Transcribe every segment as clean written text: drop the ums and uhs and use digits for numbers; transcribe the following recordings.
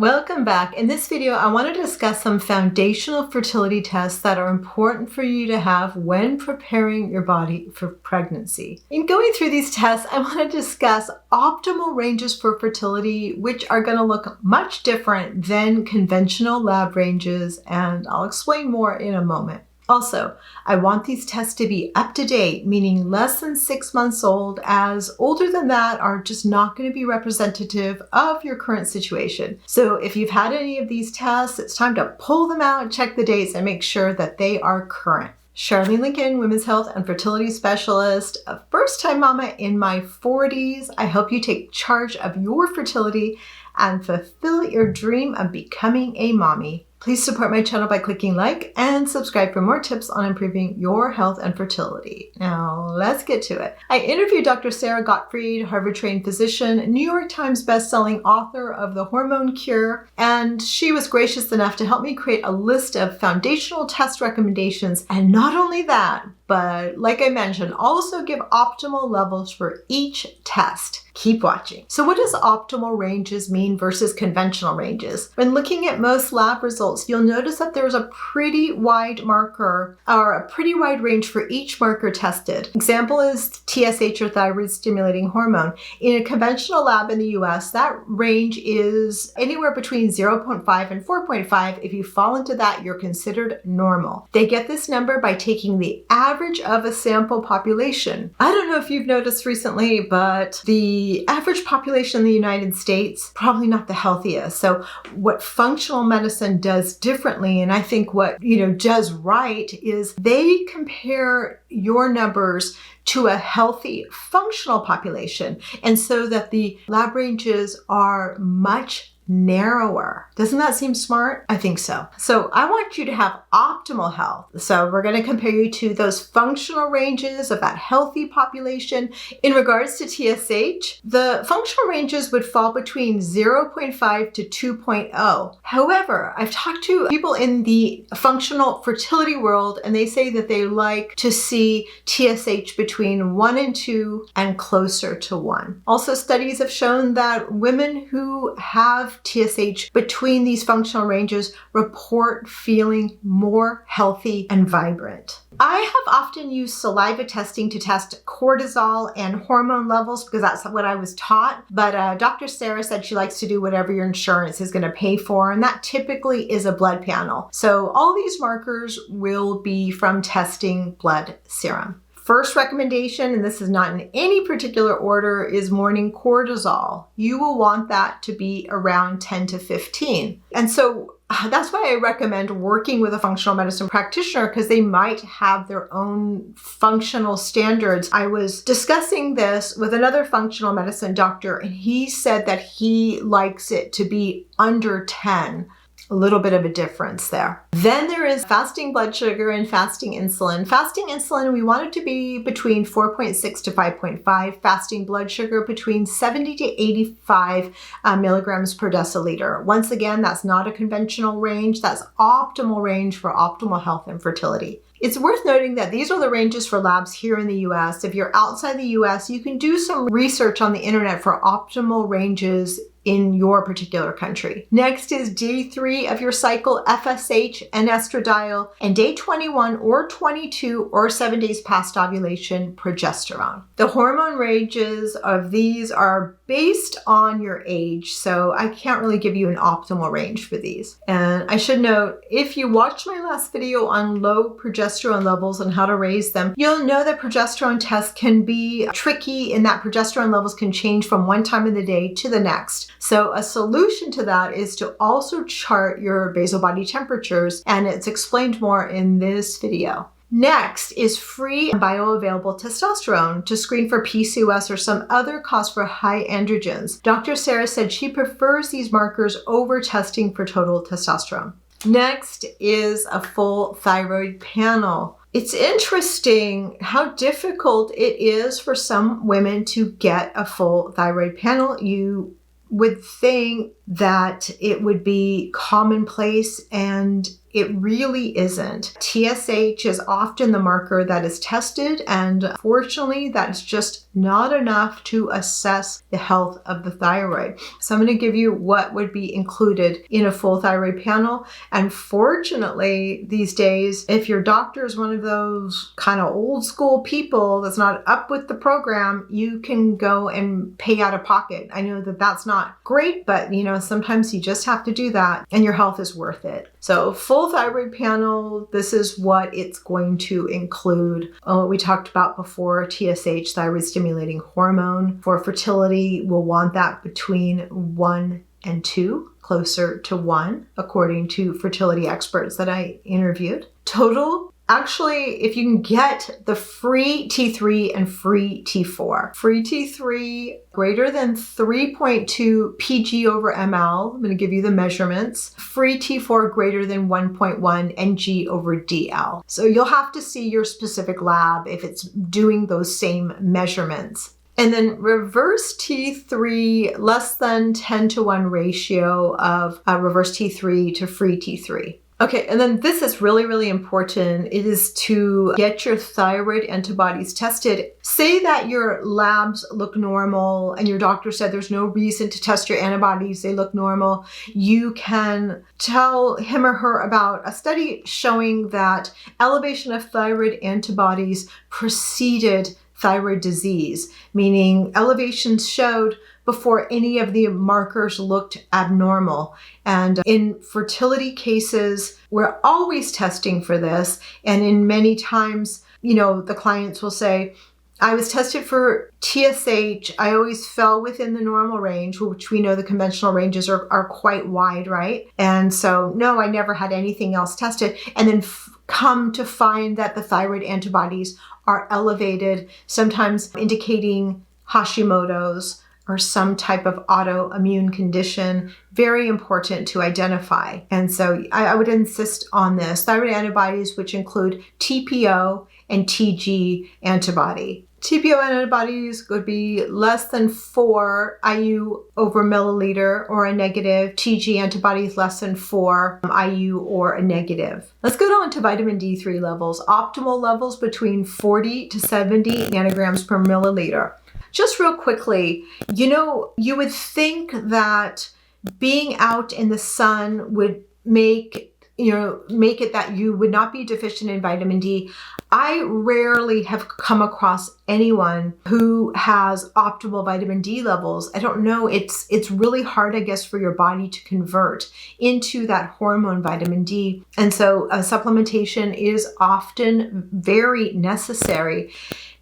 Welcome back. In this video, I want to discuss some foundational fertility tests that are important for you to have when preparing your body for pregnancy. In going through these tests, I want to discuss optimal ranges for fertility, which are going to look much different than conventional lab ranges, and I'll explain more in a moment. Also, I want these tests to be up to date, meaning less than 6 months old, as older than that are just not going to be representative of your current situation. So if you've had any of these tests, it's time to pull them out, check the dates, and make sure that they are current. Charlene Lincoln, women's health and fertility specialist, a first-time mama in my 40s. I help you take charge of your fertility and fulfill your dream of becoming a mommy. Please support my channel by clicking like and subscribe for more tips on improving your health and fertility. Now, let's get to it. I interviewed Dr. Sarah Gottfried, Harvard-trained physician, New York Times best-selling author of The Hormone Cure, and she was gracious enough to help me create a list of foundational test recommendations. And not only that, but like I mentioned, also give optimal levels for each test. Keep watching. So what does optimal ranges mean versus conventional ranges? When looking at most lab results, you'll notice that there's a pretty wide marker or a pretty wide range for each marker tested. Example is TSH or thyroid stimulating hormone. In a conventional lab in the US, that range is anywhere between 0.5 and 4.5. If you fall into that, you're considered normal. They get this number by taking the average of a sample population. I don't know if you've noticed recently, but the average population in the United States, probably not the healthiest. So what functional medicine does differently, and I think what does right, is they compare your numbers to a healthy functional population. And so that the lab ranges are much narrower. Doesn't that seem smart? I think so. So I want you to have optimal health. So we're going to compare you to those functional ranges of that healthy population. In regards to TSH, the functional ranges would fall between 0.5 to 2.0. However, I've talked to people in the functional fertility world, and they say that they like to see TSH between 1 and 2 and closer to 1. Also, studies have shown that women who have TSH between these functional ranges report feeling more healthy and vibrant. I have often used saliva testing to test cortisol and hormone levels because that's what I was taught. But Dr. Sarah said she likes to do whatever your insurance is going to pay for, and that typically is a blood panel. So all these markers will be from testing blood serum. First recommendation, and this is not in any particular order, is morning cortisol. You will want that to be around 10 to 15. And so that's why I recommend working with a functional medicine practitioner, because they might have their own functional standards. I was discussing this with another functional medicine doctor, and he said that he likes it to be under 10. A little bit of a difference there. Then there is fasting blood sugar and fasting insulin. Fasting insulin, we want it to be between 4.6 to 5.5. Fasting blood sugar between 70 to 85 milligrams per deciliter. Once again, that's not a conventional range. That's optimal range for optimal health and fertility. It's worth noting that these are the ranges for labs here in the US. If you're outside the US, you can do some research on the internet for optimal ranges in your particular country. Next is day 3 of your cycle, FSH and estradiol, and day 21 or 22 or 7 days past ovulation, progesterone. The hormone ranges of these are based on your age, so I can't really give you an optimal range for these. And I should note, if you watched my last video on low progesterone levels and how to raise them, you'll know that progesterone tests can be tricky in that progesterone levels can change from one time of the day to the next. So a solution to that is to also chart your basal body temperatures, and it's explained more in this video. Next is free bioavailable testosterone to screen for PCOS or some other cause for high androgens. Dr. Sarah said she prefers these markers over testing for total testosterone. Next is a full thyroid panel. It's interesting how difficult it is for some women to get a full thyroid panel. You would think that it would be commonplace and it really isn't. TSH is often the marker that is tested, and fortunately, that's just not enough to assess the health of the thyroid. So I'm going to give you what would be included in a full thyroid panel. And fortunately, these days, if your doctor is one of those kind of old school people that's not up with the program, you can go and pay out of pocket. I know that that's not great, but sometimes you just have to do that and your health is worth it. So full thyroid panel, this is what it's going to include. We talked about before, TSH, thyroid stimulating hormone. For fertility, we'll want that between 1 and 2, closer to 1, according to fertility experts that I interviewed. Total, actually, if you can get the free T3 and free T4. Free T3 greater than 3.2 pg over ml. I'm going to give you the measurements. Free T4 greater tthan 1.1 ng over dl. So you'll have to see your specific lab if it's doing those same measurements. And then reverse T3, less than 10:1 ratio of reverse T3 to free T3. Okay, and then this is really, really important. It is to get your thyroid antibodies tested. Say that your labs look normal and your doctor said there's no reason to test your antibodies, they look normal. You can tell him or her about a study showing that elevation of thyroid antibodies preceded thyroid disease, meaning elevations showed before any of the markers looked abnormal. And in fertility cases, we're always testing for this. And in many times, the clients will say, I was tested for TSH. I always fell within the normal range, which we know the conventional ranges are quite wide, right? And so, no, I never had anything else tested. And then come to find that the thyroid antibodies are elevated, sometimes indicating Hashimoto's or some type of autoimmune condition. Very important to identify. And so I would insist on this. Thyroid antibodies, which include TPO and TG antibody. TPO antibodies would be less than 4 IU over milliliter or a negative. TG antibodies less than 4 IU or a negative. Let's go on to vitamin D3 levels. Optimal levels between 40 to 70 nanograms per milliliter. Just real quickly, you would think that being out in the sun would make it that you would not be deficient in vitamin D. I rarely have come across anyone who has optimal vitamin D levels. I don't know. It's really hard, I guess, for your body to convert into that hormone vitamin D. And so supplementation is often very necessary.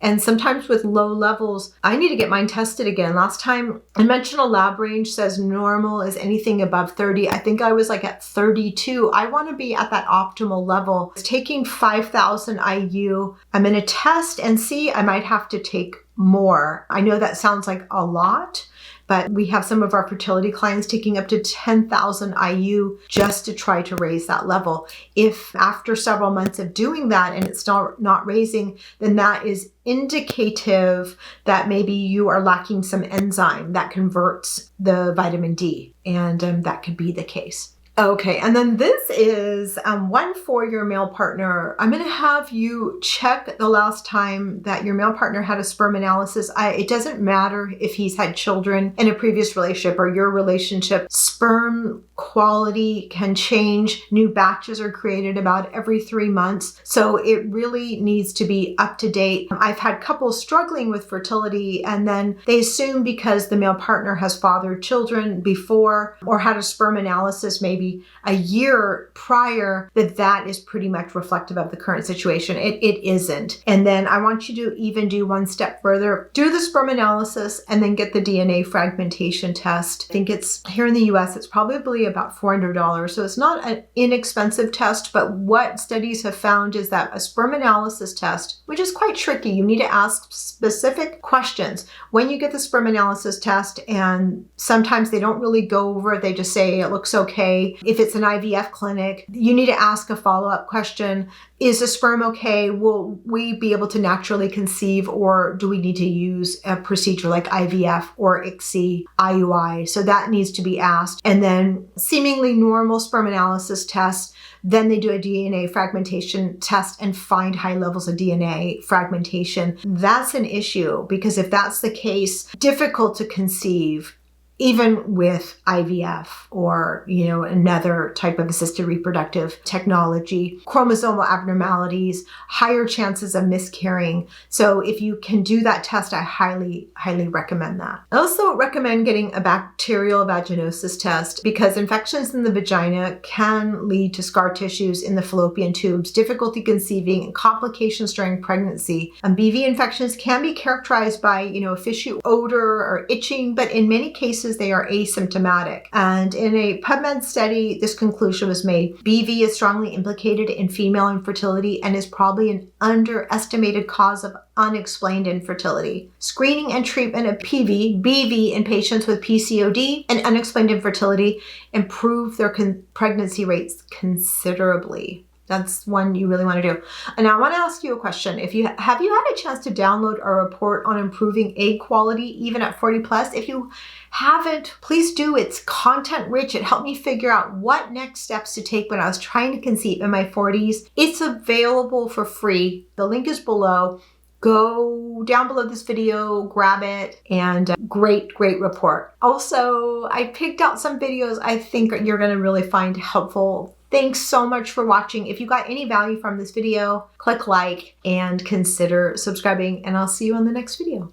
And sometimes with low levels, I need to get mine tested again. Last time I mentioned a lab range says normal is anything above 30. I think I was like at 32. I want to be at that optimal level. Taking 5,000 IU, I'm going to test and see. I might have to take more. I know that sounds like a lot, but we have some of our fertility clients taking up to 10,000 IU just to try to raise that level. If after several months of doing that and it's not raising, then that is indicative that maybe you are lacking some enzyme that converts the vitamin D, and that could be the case. Okay, and then this is one for your male partner. I'm going to have you check the last time that your male partner had a sperm analysis. It doesn't matter if he's had children in a previous relationship or your relationship. Sperm quality can change. New batches are created about every 3 months. So it really needs to be up to date. I've had couples struggling with fertility and then they assume because the male partner has fathered children before or had a sperm analysis maybe a year prior that is pretty much reflective of the current situation. It isn't. And then I want you to even do one step further. Do the sperm analysis and then get the DNA fragmentation test. I think it's here in the US, it's probably about $400. So it's not an inexpensive test, but what studies have found is that a sperm analysis test, which is quite tricky, you need to ask specific questions when you get the sperm analysis test, and sometimes they don't really go over it. They just say it looks okay. If it's an IVF clinic, you need to ask a follow-up question. Is the sperm okay? Will we be able to naturally conceive, or do we need to use a procedure like IVF or ICSI, IUI? So that needs to be asked. And then seemingly normal sperm analysis tests. Then they do a DNA fragmentation test and find high levels of DNA fragmentation. That's an issue, because if that's the case, difficult to conceive even with IVF or, another type of assisted reproductive technology. Chromosomal abnormalities, higher chances of miscarrying. So if you can do that test, I highly, highly recommend that. I also recommend getting a bacterial vaginosis test, because infections in the vagina can lead to scar tissues in the fallopian tubes, difficulty conceiving, and complications during pregnancy. BV infections can be characterized by, a fishy odor or itching, but in many cases, they are asymptomatic. And in a PubMed study, this conclusion was made. BV is strongly implicated in female infertility and is probably an underestimated cause of unexplained infertility. Screening and treatment of BV in patients with PCOD and unexplained infertility improve their pregnancy rates considerably. That's one you really want to do. And now I want to ask you a question. Have you had a chance to download our report on improving egg quality even at 40 plus? If you haven't, please do. It's content rich. It helped me figure out what next steps to take when I was trying to conceive in my 40s. It's available for free. The link is below. Go down below this video, grab it, and great report. Also, I picked out some videos I think you're going to really find helpful. Thanks so much for watching. If you got any value from this video, click like and consider subscribing, and I'll see you on the next video.